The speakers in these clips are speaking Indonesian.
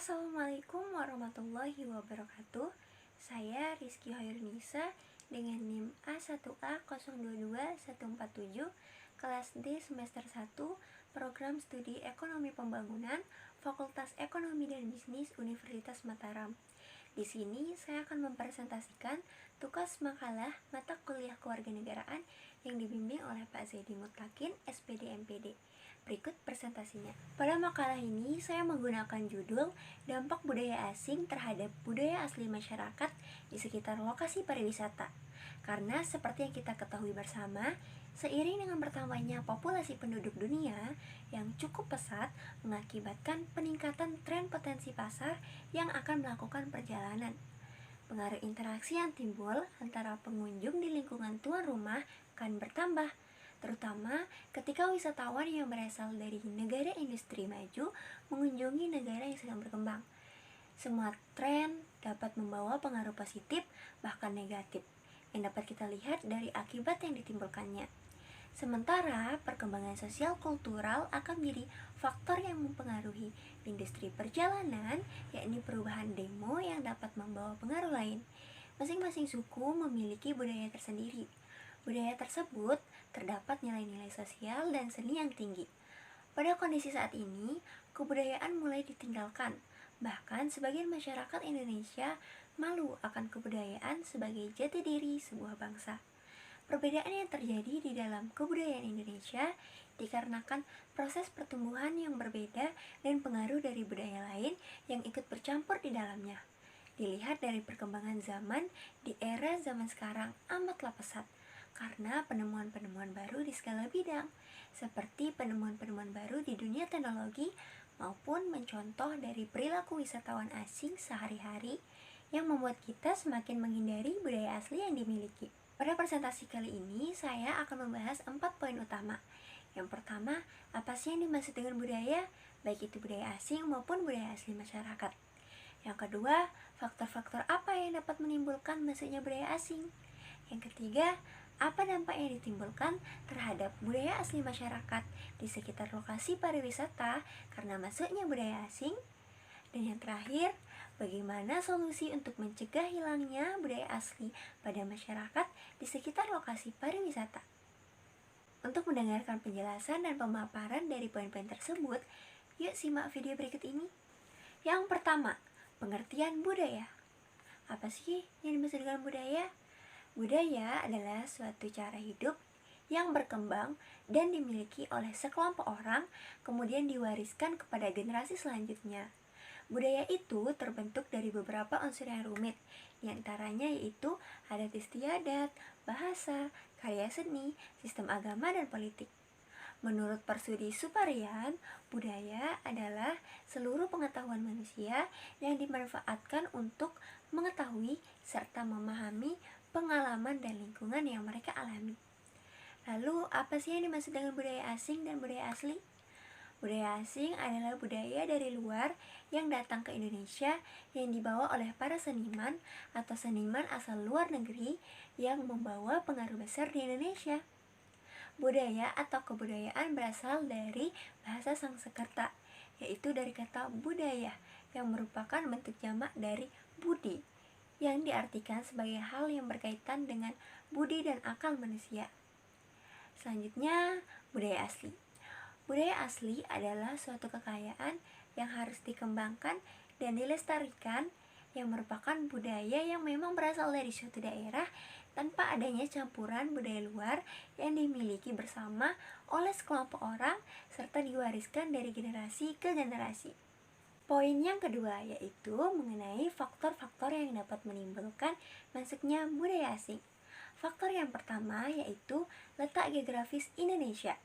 Assalamualaikum warahmatullahi wabarakatuh. Saya Rizky Hoyrunisa dengan NIM A1A022147, kelas D semester 1, Program Studi Ekonomi Pembangunan, Fakultas Ekonomi dan Bisnis Universitas Mataram. Di sini saya akan mempresentasikan tugas makalah mata kuliah kewarganegaraan yang dibimbing oleh Pak Zaidi Mutakin, SPD MPD. Berikut presentasinya. Pada makalah ini saya menggunakan judul Dampak Budaya Asing Terhadap Budaya Asli Masyarakat di Sekitar Lokasi Pariwisata. Karena seperti yang kita ketahui bersama, seiring dengan bertambahnya populasi penduduk dunia yang cukup pesat mengakibatkan peningkatan tren potensi pasar yang akan melakukan perjalanan. Pengaruh interaksi yang timbul antara pengunjung di lingkungan tuan rumah akan bertambah, terutama ketika wisatawan yang berasal dari negara industri maju mengunjungi negara yang sedang berkembang. Semua tren dapat membawa pengaruh positif bahkan negatif yang dapat kita lihat dari akibat yang ditimbulkannya. Sementara perkembangan sosial kultural akan menjadi faktor yang mempengaruhi industri perjalanan, yakni perubahan demo yang dapat membawa pengaruh lain. Masing-masing suku memiliki budaya tersendiri. Budaya tersebut terdapat nilai-nilai sosial dan seni yang tinggi. Pada kondisi saat ini, kebudayaan mulai ditinggalkan. Bahkan sebagian masyarakat Indonesia malu akan kebudayaan sebagai jati diri sebuah bangsa. Perbedaan yang terjadi di dalam kebudayaan Indonesia dikarenakan proses pertumbuhan yang berbeda dan pengaruh dari budaya lain yang ikut bercampur di dalamnya. Dilihat dari perkembangan zaman, di era zaman sekarang amatlah pesat karena penemuan-penemuan baru di segala bidang, seperti penemuan-penemuan baru di dunia teknologi maupun mencontoh dari perilaku wisatawan asing sehari-hari yang membuat kita semakin menghindari budaya asli yang dimiliki. Pada presentasi kali ini, saya akan membahas 4 poin utama. Yang pertama, apa sih yang dimaksud dengan budaya, baik itu budaya asing maupun budaya asli masyarakat. Yang kedua, faktor-faktor apa yang dapat menimbulkan masuknya budaya asing. Yang ketiga, apa dampak yang ditimbulkan terhadap budaya asli masyarakat di sekitar lokasi pariwisata karena masuknya budaya asing. Dan yang terakhir, bagaimana solusi untuk mencegah hilangnya budaya asli pada masyarakat di sekitar lokasi pariwisata. Untuk mendengarkan penjelasan dan pemaparan dari poin-poin tersebut, yuk simak video berikut ini. Yang pertama, pengertian budaya. Apa sih yang dimaksud dengan budaya? Budaya adalah suatu cara hidup yang berkembang dan dimiliki oleh sekelompok orang, kemudian diwariskan kepada generasi selanjutnya. Budaya itu terbentuk dari beberapa unsur yang rumit, diantaranya yaitu adat istiadat, bahasa, karya seni, sistem agama, dan politik. Menurut Persudi Suparian, budaya adalah seluruh pengetahuan manusia yang dimanfaatkan untuk mengetahui serta memahami pengalaman dan lingkungan yang mereka alami. Lalu, apa sih yang dimaksud dengan budaya asing dan budaya asli? Budaya asing adalah budaya dari luar yang datang ke Indonesia yang dibawa oleh para seniman atau seniman asal luar negeri yang membawa pengaruh besar di Indonesia. Budaya atau kebudayaan berasal dari bahasa Sanskerta, yaitu dari kata budaya yang merupakan bentuk jamak dari budi, yang diartikan sebagai hal yang berkaitan dengan budi dan akal manusia. Selanjutnya, budaya asli. Budaya asli adalah suatu kekayaan yang harus dikembangkan dan dilestarikan, yang merupakan budaya yang memang berasal dari suatu daerah tanpa adanya campuran budaya luar yang dimiliki bersama oleh sekelompok orang serta diwariskan dari generasi ke generasi. Poin yang kedua yaitu mengenai faktor-faktor yang dapat menimbulkan masuknya budaya asing. Faktor yang pertama yaitu letak geografis Indonesia.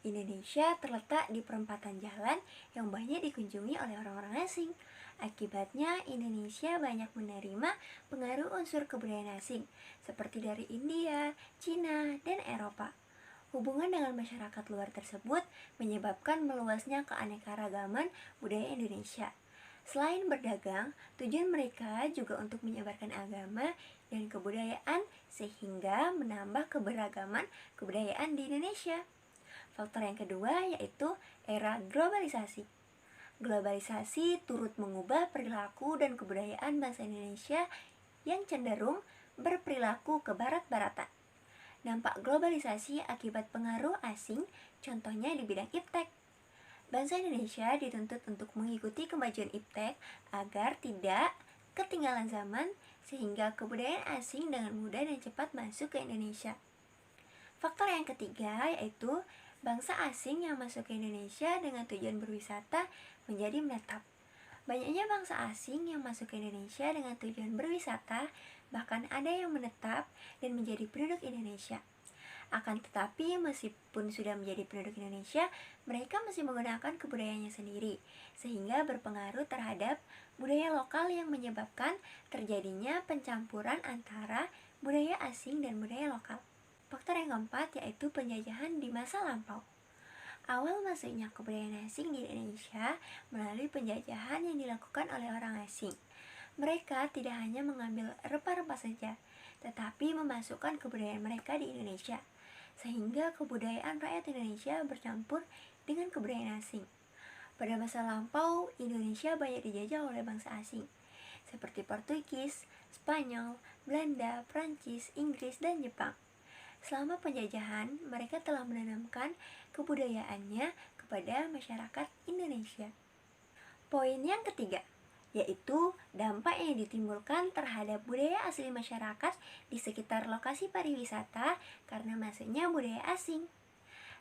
Indonesia terletak di perempatan jalan yang banyak dikunjungi oleh orang-orang asing. Akibatnya, Indonesia banyak menerima pengaruh unsur kebudayaan asing, seperti dari India, Cina, dan Eropa. Hubungan dengan masyarakat luar tersebut menyebabkan meluasnya keanekaragaman budaya Indonesia. Selain berdagang, tujuan mereka juga untuk menyebarkan agama dan kebudayaan sehingga menambah keberagaman kebudayaan di Indonesia. Faktor yang kedua yaitu era globalisasi. Globalisasi turut mengubah perilaku dan kebudayaan bangsa Indonesia yang cenderung berperilaku kebarat-baratan. Dampak globalisasi akibat pengaruh asing, contohnya di bidang iptek. Bangsa Indonesia dituntut untuk mengikuti kemajuan iptek agar tidak ketinggalan zaman, sehingga kebudayaan asing dengan mudah dan cepat masuk ke Indonesia. Faktor yang ketiga yaitu bangsa asing yang masuk ke Indonesia dengan tujuan berwisata menjadi menetap. Banyaknya bangsa asing yang masuk ke Indonesia dengan tujuan berwisata, bahkan ada yang menetap dan menjadi penduduk Indonesia. Akan tetapi, meskipun sudah menjadi penduduk Indonesia, mereka masih menggunakan kebudayaannya sendiri, sehingga berpengaruh terhadap budaya lokal yang menyebabkan terjadinya pencampuran antara budaya asing dan budaya lokal. Faktor yang keempat yaitu penjajahan di masa lampau. Awal masuknya kebudayaan asing di Indonesia melalui penjajahan yang dilakukan oleh orang asing. Mereka tidak hanya mengambil rempah-rempah saja, tetapi memasukkan kebudayaan mereka di Indonesia, sehingga kebudayaan rakyat Indonesia bercampur dengan kebudayaan asing. Pada masa lampau, Indonesia banyak dijajah oleh bangsa asing, seperti Portugis, Spanyol, Belanda, Prancis, Inggris, dan Jepang. Selama penjajahan, mereka telah menanamkan kebudayaannya kepada masyarakat Indonesia. Poin yang ketiga, yaitu dampak yang ditimbulkan terhadap budaya asli masyarakat di sekitar lokasi pariwisata karena masuknya budaya asing.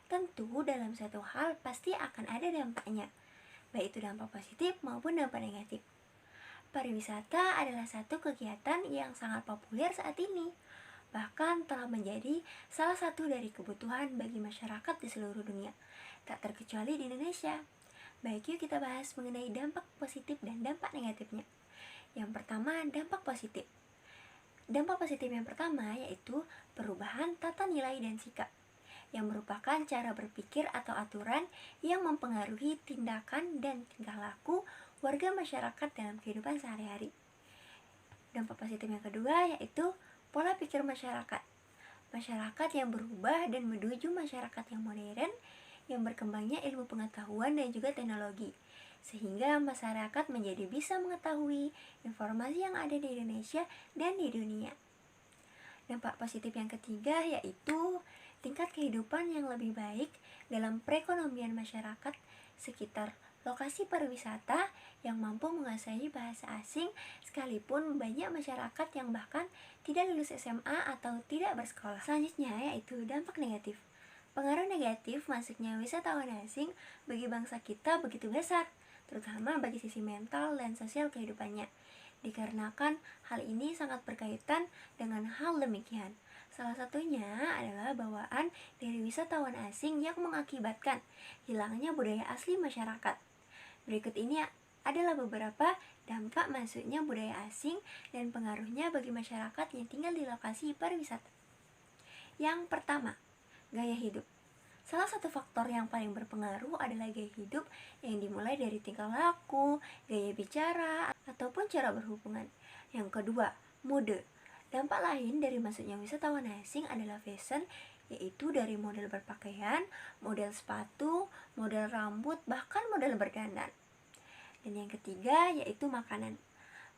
Tentu dalam satu hal pasti akan ada dampaknya, baik itu dampak positif maupun dampak negatif. Pariwisata adalah satu kegiatan yang sangat populer saat ini, bahkan telah menjadi salah satu dari kebutuhan bagi masyarakat di seluruh dunia, tak terkecuali di Indonesia. Baik, yuk kita bahas mengenai dampak positif dan dampak negatifnya. Yang pertama, dampak positif. Dampak positif yang pertama yaitu perubahan tata nilai dan sikap, yang merupakan cara berpikir atau aturan yang mempengaruhi tindakan dan tingkah laku warga masyarakat dalam kehidupan sehari-hari. Dampak positif yang kedua yaitu pola pikir masyarakat. Masyarakat yang berubah dan menuju masyarakat yang modern, yang berkembangnya ilmu pengetahuan dan juga teknologi, sehingga masyarakat menjadi bisa mengetahui informasi yang ada di Indonesia dan di dunia. Dampak positif yang ketiga yaitu tingkat kehidupan yang lebih baik dalam perekonomian masyarakat sekitar lokasi pariwisata yang mampu menguasai bahasa asing, sekalipun banyak masyarakat yang bahkan tidak lulus SMA atau tidak bersekolah. Selanjutnya yaitu dampak negatif. Pengaruh negatif masuknya wisatawan asing bagi bangsa kita begitu besar, terutama bagi sisi mental dan sosial kehidupannya. Dikarenakan hal ini sangat berkaitan dengan hal demikian. Salah satunya adalah bawaan dari wisatawan asing yang mengakibatkan hilangnya budaya asli masyarakat. Berikut ini adalah beberapa dampak masuknya budaya asing dan pengaruhnya bagi masyarakat yang tinggal di lokasi pariwisata. Yang pertama, gaya hidup. Salah satu faktor yang paling berpengaruh adalah gaya hidup yang dimulai dari tingkah laku, gaya bicara, ataupun cara berhubungan. Yang kedua, mode. Dampak lain dari masuknya wisatawan asing adalah fashion, yaitu dari model berpakaian, model sepatu, model rambut, bahkan model berdandan. Dan yang ketiga yaitu makanan.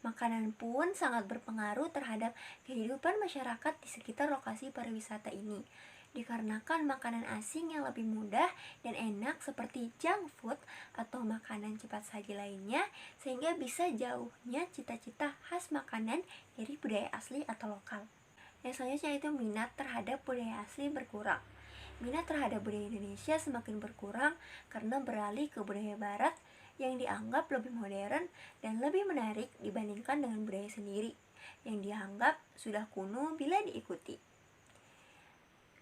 Makanan pun sangat berpengaruh terhadap kehidupan masyarakat di sekitar lokasi pariwisata ini, dikarenakan makanan asing yang lebih mudah dan enak seperti junk food atau makanan cepat saji lainnya, sehingga bisa jauhnya cita-cita khas makanan dari budaya asli atau lokal. Yang selanjutnya itu minat terhadap budaya asli berkurang. Minat terhadap budaya Indonesia semakin berkurang karena beralih ke budaya barat yang dianggap lebih modern dan lebih menarik dibandingkan dengan budaya sendiri yang dianggap sudah kuno bila diikuti.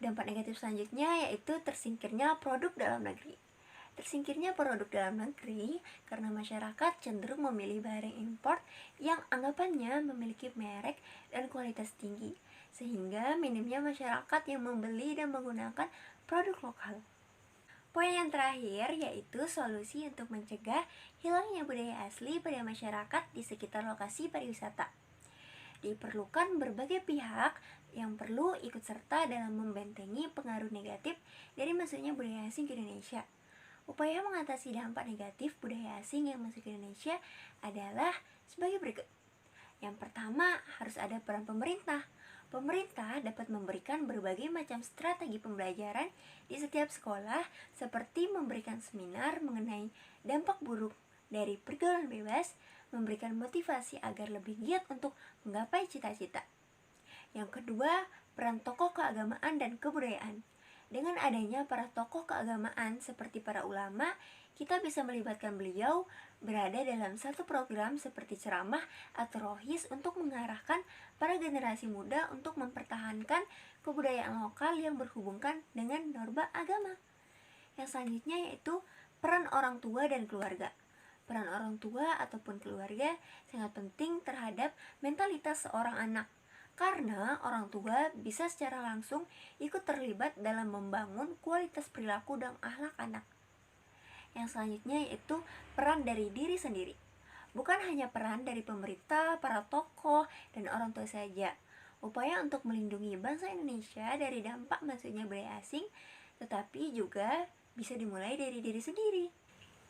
Dampak negatif selanjutnya yaitu tersingkirnya produk dalam negeri. Tersingkirnya produk dalam negeri karena masyarakat cenderung memilih barang impor yang anggapannya memiliki merek dan kualitas tinggi, sehingga minimnya masyarakat yang membeli dan menggunakan produk lokal. Poin yang terakhir yaitu solusi untuk mencegah hilangnya budaya asli pada masyarakat di sekitar lokasi pariwisata. Diperlukan berbagai pihak yang perlu ikut serta dalam membentengi pengaruh negatif dari masuknya budaya asing ke Indonesia. Upaya mengatasi dampak negatif budaya asing yang masuk ke Indonesia adalah sebagai berikut. Yang pertama, harus ada peran pemerintah. Pemerintah dapat memberikan berbagai macam strategi pembelajaran di setiap sekolah, seperti memberikan seminar mengenai dampak buruk dari pergaulan bebas, memberikan motivasi agar lebih giat untuk menggapai cita-cita. Yang kedua, peran tokoh keagamaan dan kebudayaan. Dengan adanya para tokoh keagamaan seperti para ulama, kita bisa melibatkan beliau berada dalam satu program seperti ceramah atau rohis untuk mengarahkan para generasi muda untuk mempertahankan kebudayaan lokal yang berhubungkan dengan norma agama. Yang selanjutnya yaitu peran orang tua dan keluarga. Peran orang tua ataupun keluarga sangat penting terhadap mentalitas seorang anak, karena orang tua bisa secara langsung ikut terlibat dalam membangun kualitas perilaku dan akhlak anak. Yang selanjutnya yaitu peran dari diri sendiri. Bukan hanya peran dari pemerintah, para tokoh, dan orang tua saja. Upaya untuk melindungi bangsa Indonesia dari dampak masuknya budaya asing, tetapi juga bisa dimulai dari diri sendiri.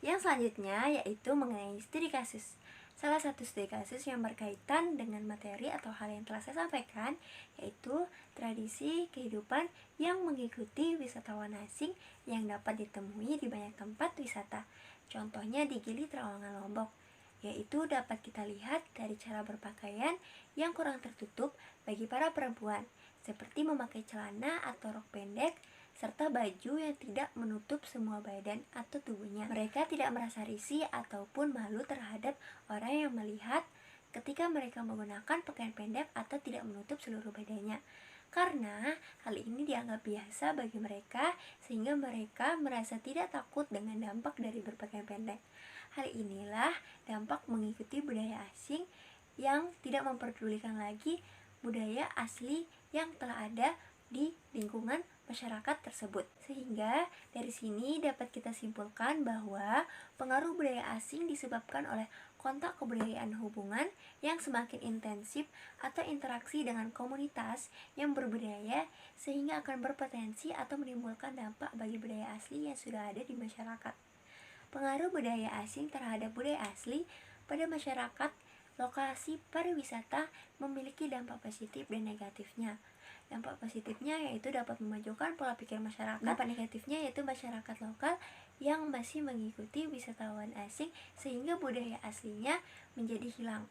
Yang selanjutnya yaitu mengenai studi kasus. Salah satu studi kasus yang berkaitan dengan materi atau hal yang telah saya sampaikan yaitu tradisi kehidupan yang mengikuti wisatawan asing yang dapat ditemui di banyak tempat wisata. Contohnya di Gili Trawangan Lombok, yaitu dapat kita lihat dari cara berpakaian yang kurang tertutup bagi para perempuan, seperti memakai celana atau rok pendek serta baju yang tidak menutup semua badan atau tubuhnya. Mereka tidak merasa risih ataupun malu terhadap orang yang melihat ketika mereka menggunakan pakaian pendek atau tidak menutup seluruh badannya, karena hal ini dianggap biasa bagi mereka sehingga mereka merasa tidak takut dengan dampak dari berpakaian pendek. Hal inilah dampak mengikuti budaya asing yang tidak memperdulikan lagi budaya asli yang telah ada di lingkungan masyarakat tersebut. Sehingga dari sini dapat kita simpulkan bahwa pengaruh budaya asing disebabkan oleh kontak kebudayaan hubungan yang semakin intensif atau interaksi dengan komunitas yang berbudaya, sehingga akan berpotensi atau menimbulkan dampak bagi budaya asli yang sudah ada di masyarakat. Pengaruh budaya asing terhadap budaya asli pada masyarakat lokasi pariwisata memiliki dampak positif dan negatifnya. Dampak positifnya yaitu dapat memajukan pola pikir masyarakat. Dampak negatifnya yaitu masyarakat lokal yang masih mengikuti wisatawan asing sehingga budaya aslinya menjadi hilang.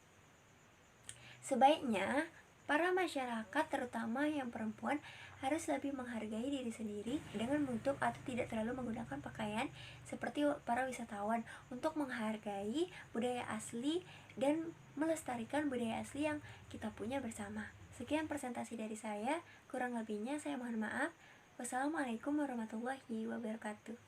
Sebaiknya para masyarakat, terutama yang perempuan, harus lebih menghargai diri sendiri dengan menutup atau tidak terlalu menggunakan pakaian seperti para wisatawan, untuk menghargai budaya asli dan melestarikan budaya asli yang kita punya bersama. Sekian presentasi dari saya, kurang lebihnya saya mohon maaf. Wassalamualaikum warahmatullahi wabarakatuh.